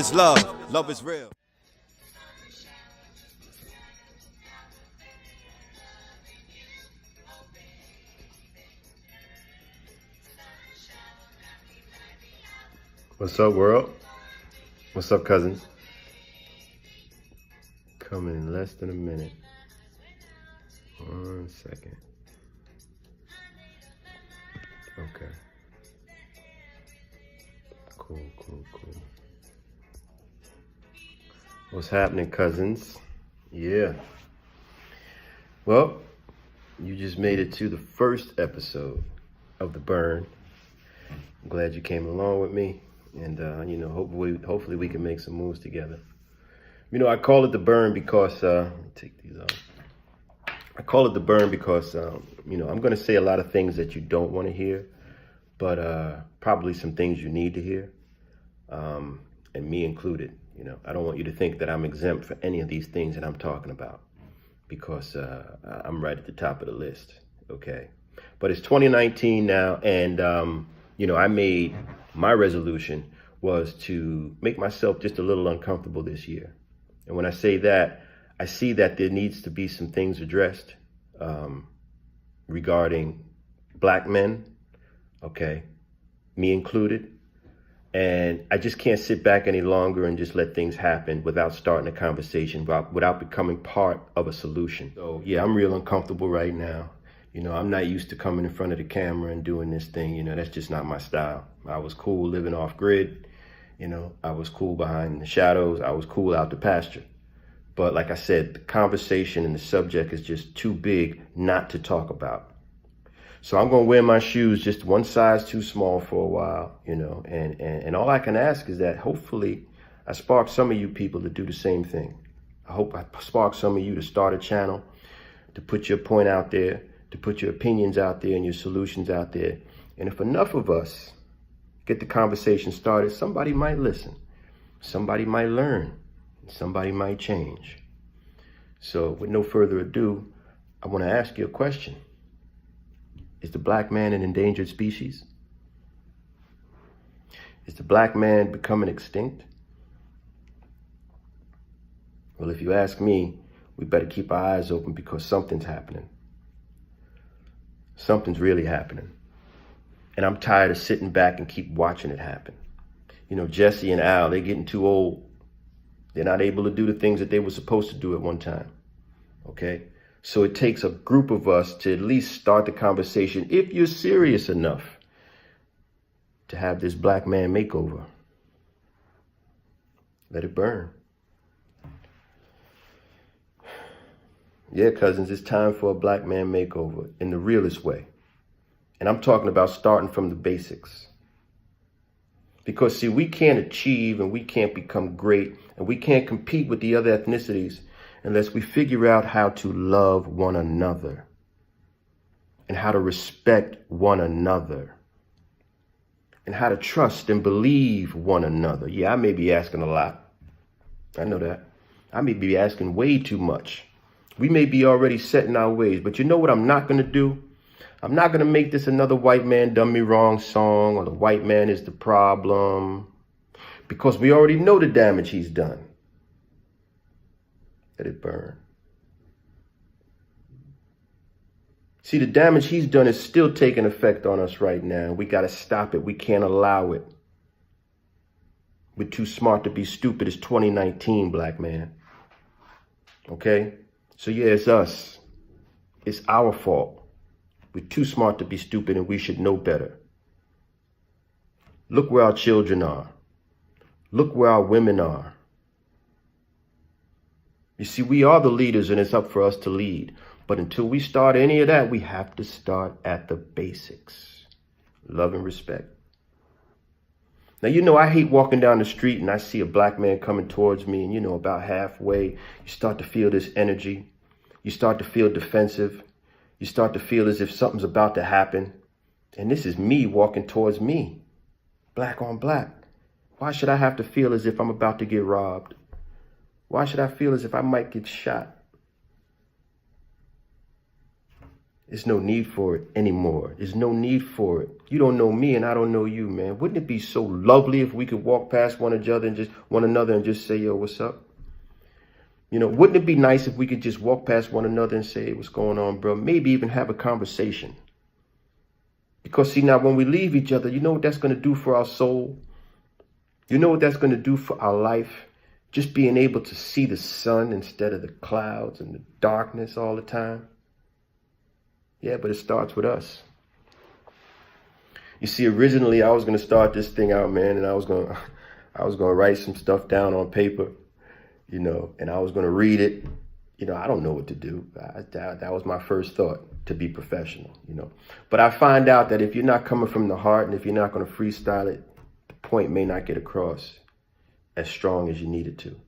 is love. Love is real. What's up, world? What's up, cousins? Coming in less than a minute. 1 second. Okay. Cool. What's happening, cousins? Yeah. Well, you just made it to the first episode of The Burn. I'm glad you came along with me. And, hopefully we can make some moves together. I call it The Burn because, take these off. I call it The Burn because, I'm going to say a lot of things that you don't want to hear, but probably some things you need to hear, and me included. I don't want you to think that I'm exempt for any of these things that I'm talking about because I'm right at the top of the list, okay? But it's 2019 now, and, I made my resolution was to make myself just a little uncomfortable this year. And when I say that, I see that there needs to be some things addressed regarding black men, okay, me included. And I just can't sit back any longer and just let things happen without starting a conversation, without becoming part of a solution. So yeah, I'm real uncomfortable right now. I'm not used to coming in front of the camera and doing this thing. That's just not my style. I was cool living off grid. I was cool behind the shadows. I was cool out the pasture. But like I said, the conversation and the subject is just too big not to talk about. So I'm going to wear my shoes just one size too small for a while, and all I can ask is that hopefully I spark some of you people to do the same thing. I hope I spark some of you to start a channel, to put your point out there, to put your opinions out there and your solutions out there. And if enough of us get the conversation started, somebody might listen, somebody might learn, somebody might change. So with no further ado, I want to ask you a question. Is the black man an endangered species? Is the black man becoming extinct? Well, if you ask me, we better keep our eyes open because something's happening. Something's really happening. And I'm tired of sitting back and keep watching it happen. Jesse and Al, they're getting too old. They're not able to do the things that they were supposed to do at one time. Okay? So it takes a group of us to at least start the conversation, if you're serious enough to have this black man makeover. Let it burn. Yeah, cousins, it's time for a black man makeover in the realest way. And I'm talking about starting from the basics. Because, see, we can't achieve and we can't become great and we can't compete with the other ethnicities unless we figure out how to love one another and how to respect one another and how to trust and believe one another. Yeah, I may be asking a lot. I know that. I may be asking way too much. We may be already set in our ways, but you know what I'm not going to do? I'm not going to make this another white man done me wrong song or the white man is the problem, because we already know the damage he's done. Let it burn. See, the damage he's done is still taking effect on us right now. We got to stop it. We can't allow it. We're too smart to be stupid. It's 2019, black man. Okay? So yeah, it's us. It's our fault. We're too smart to be stupid and we should know better. Look where our children are. Look where our women are. You see, we are the leaders and it's up for us to lead. But until we start any of that, we have to start at the basics. Love and respect. Now, I hate walking down the street and I see a black man coming towards me and, about halfway, you start to feel this energy. You start to feel defensive. You start to feel as if something's about to happen. And this is me walking towards me, black on black. Why should I have to feel as if I'm about to get robbed? Why should I feel as if I might get shot? There's no need for it anymore. There's no need for it. You don't know me and I don't know you, man. Wouldn't it be so lovely if we could walk past one another and just say, yo, what's up? You know, wouldn't it be nice if we could just walk past one another and say, what's going on, bro? Maybe even have a conversation. Because see, now when we leave each other, you know what that's going to do for our soul? You know what that's going to do for our life? Just being able to see the sun instead of the clouds and the darkness all the time. Yeah, but it starts with us. You see, originally I was going to start this thing out, man, and I was going to write some stuff down on paper, you know, and I was going to read it. You know, I don't know what to do. That was my first thought, to be professional, you know. But I find out that if you're not coming from the heart and if you're not going to freestyle it, the point may not get across as strong as you need it to.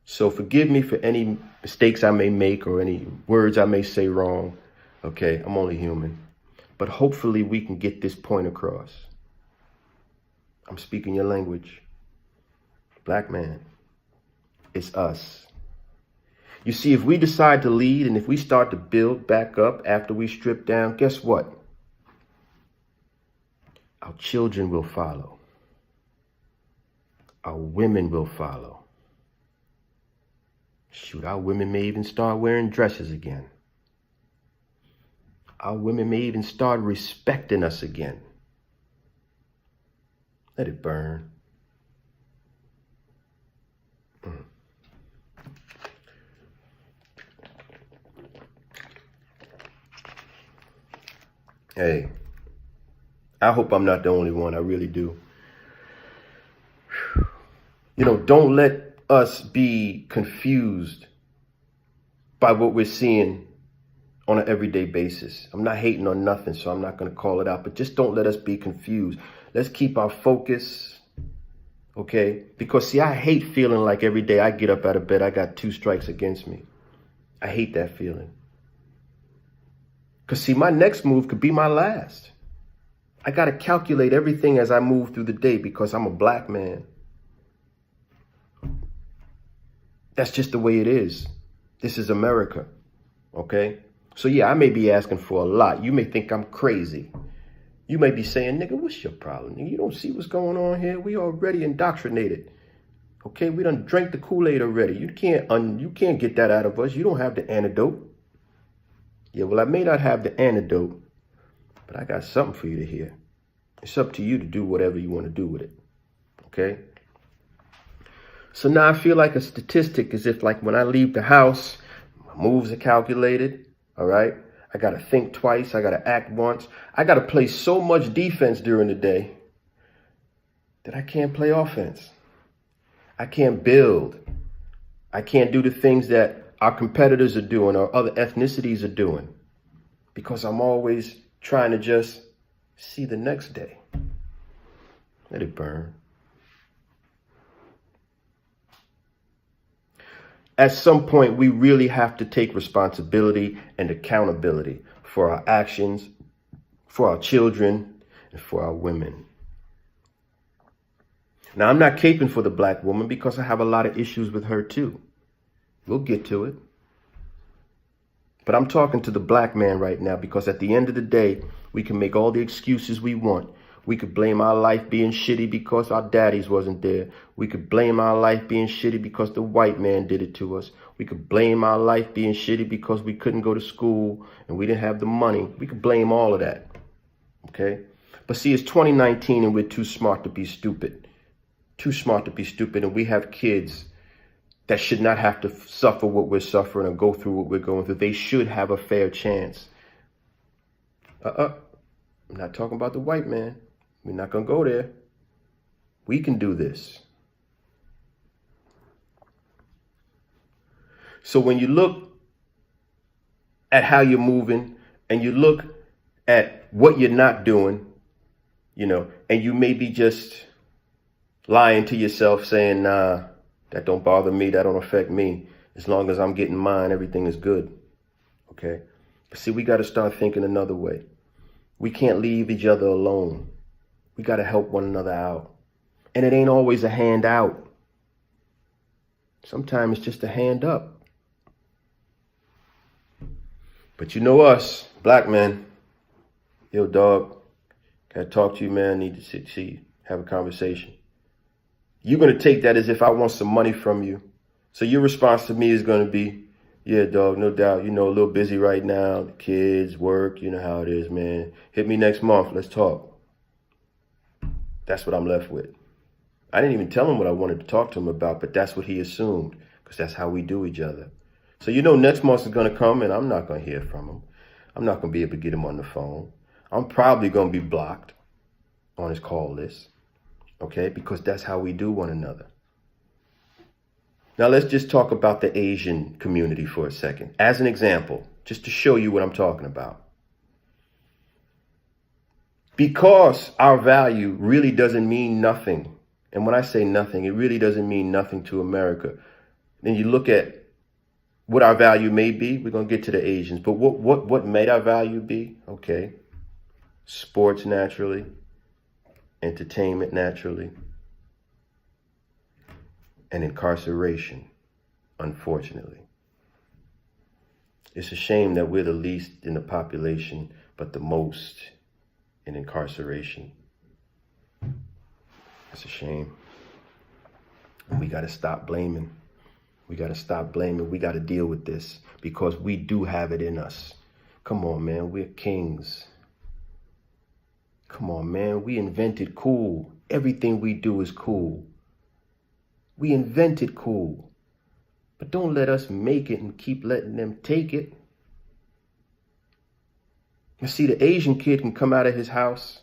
So forgive me for any mistakes I may make or any words I may say wrong. Okay, I'm only human. But hopefully we can get this point across. I'm speaking your language. Black man, it's us. You see, if we decide to lead and if we start to build back up after we strip down, guess what? Our children will follow. Our women will follow. Shoot, our women may even start wearing dresses again. Our women may even start respecting us again. Let it burn. Hey, I hope I'm not the only one. I really do. You know, don't let us be confused by what we're seeing on an everyday basis. I'm not hating on nothing, so I'm not going to call it out, but just don't let us be confused. Let's keep our focus, okay? Because see, I hate feeling like every day I get up out of bed, I got 2 strikes against me. I hate that feeling. Because see, my next move could be my last. I got to calculate everything as I move through the day because I'm a black man. That's just the way it is. This is America, okay? So yeah, I may be asking for a lot. You may think I'm crazy. You may be saying, nigga, what's your problem? You don't see what's going on here? We already indoctrinated. Okay, we done drank the Kool-Aid already. You can't get that out of us. You don't have the antidote. Yeah, well, I may not have the antidote, but I got something for you to hear. It's up to you to do whatever you want to do with it. Okay? So now I feel like a statistic, as if like when I leave the house, my moves are calculated. All right? I got to think twice. I got to act once. I got to play so much defense during the day that I can't play offense. I can't build. I can't do the things that our competitors are doing or other ethnicities are doing because I'm always trying to just see the next day. Let it burn. At some point, we really have to take responsibility and accountability for our actions, for our children, and for our women. Now, I'm not caping for the black woman because I have a lot of issues with her too. We'll get to it. But I'm talking to the black man right now because at the end of the day, we can make all the excuses we want. We could blame our life being shitty because our daddies wasn't there. We could blame our life being shitty because the white man did it to us. We could blame our life being shitty because we couldn't go to school and we didn't have the money. We could blame all of that. Okay? But see, it's 2019 and we're too smart to be stupid. Too smart to be stupid. And we have kids that should not have to suffer what we're suffering or go through what we're going through. They should have a fair chance. I'm not talking about the white man. We're not going to go there. We can do this. So when you look at how you're moving and you look at what you're not doing, you know, and you may be just lying to yourself saying, nah, that don't bother me. That don't affect me. As long as I'm getting mine, everything is good. Okay. But see, we got to start thinking another way. We can't leave each other alone. We got to help one another out. And it ain't always a hand out. Sometimes it's just a hand up. But you know us, black men. Yo, dog, gotta talk to you, man. Need to see you, have a conversation. You're going to take that as if I want some money from you. So your response to me is going to be, yeah, dog, no doubt. You know, a little busy right now. The kids, work, you know how it is, man. Hit me next month. Let's talk. That's what I'm left with. I didn't even tell him what I wanted to talk to him about, but that's what he assumed, because that's how we do each other. So, you know, next month is going to come and I'm not going to hear from him. I'm not going to be able to get him on the phone. I'm probably going to be blocked on his call list. Okay, because that's how we do one another. Now let's just talk about the Asian community for a second. As an example, just to show you what I'm talking about. Because our value really doesn't mean nothing. And when I say nothing, it really doesn't mean nothing to America. Then you look at what our value may be. We're going to get to the Asians. But what may our value be? Okay. Sports, naturally. Entertainment, naturally, and incarceration, unfortunately. It's a shame that we're the least in the population, but the most in incarceration. It's a shame. And we got to stop blaming. We got to stop blaming. We got to deal with this because we do have it in us. Come on, man. We're kings. Come on, man. We invented cool. Everything we do is cool. We invented cool. But don't let us make it and keep letting them take it. You see, the Asian kid can come out of his house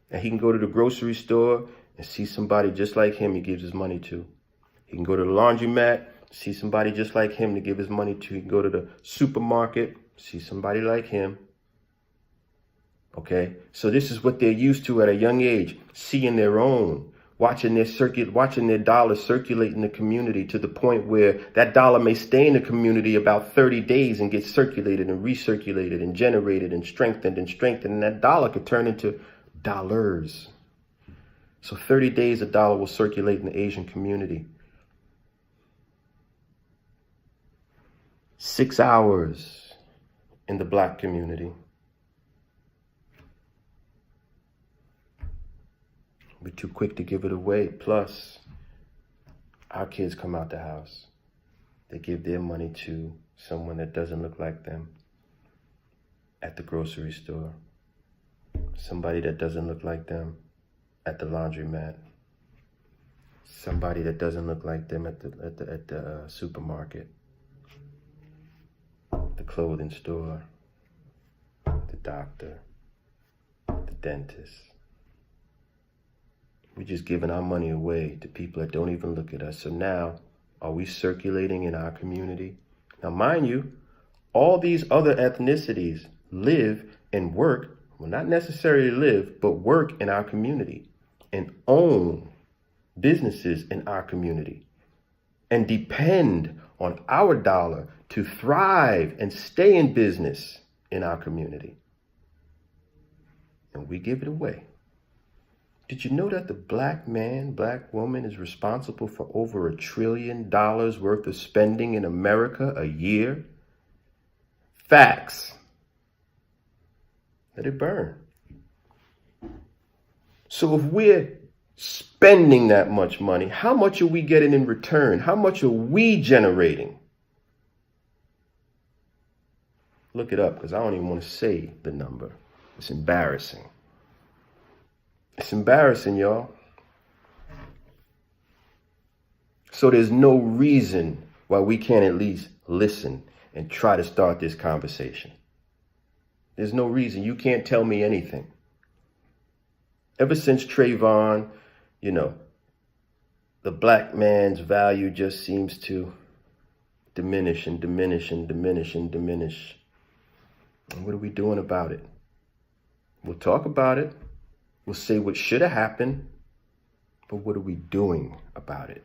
and he can go to the grocery store and see somebody just like him he gives his money to. He can go to the laundromat, see somebody just like him to give his money to. He can go to the supermarket, see somebody like him. Okay, so this is what they're used to at a young age, seeing their own, watching their dollar circulate in the community to the point where that dollar may stay in the community about 30 days and get circulated and recirculated and generated and strengthened, and that dollar could turn into dollars. So 30 days a dollar will circulate in the Asian community. 6 hours in the black community. We're too quick to give it away. Plus, our kids come out the house. They give their money to someone that doesn't look like them at the grocery store. Somebody that doesn't look like them at the laundromat. Somebody that doesn't look like them at the supermarket. The clothing store. The doctor. The dentist. We're just giving our money away to people that don't even look at us. So now, are we circulating in our community? Now, mind you, all these other ethnicities live and work, well, not necessarily live, but work in our community and own businesses in our community and depend on our dollar to thrive and stay in business in our community. And we give it away. Did you know that the black man, black woman is responsible for over $1 trillion worth of spending in America a year? Facts. Let it burn. So if we're spending that much money, how much are we getting in return? How much are we generating? Look it up, because I don't even want to say the number. It's embarrassing. It's embarrassing, y'all. So there's no reason why we can't at least listen and try to start this conversation. There's no reason. You can't tell me anything. Ever since Trayvon, you know, the black man's value just seems to diminish and diminish and diminish and diminish. And what are we doing about it? We'll talk about it. We'll say what should have happened, but what are we doing about it?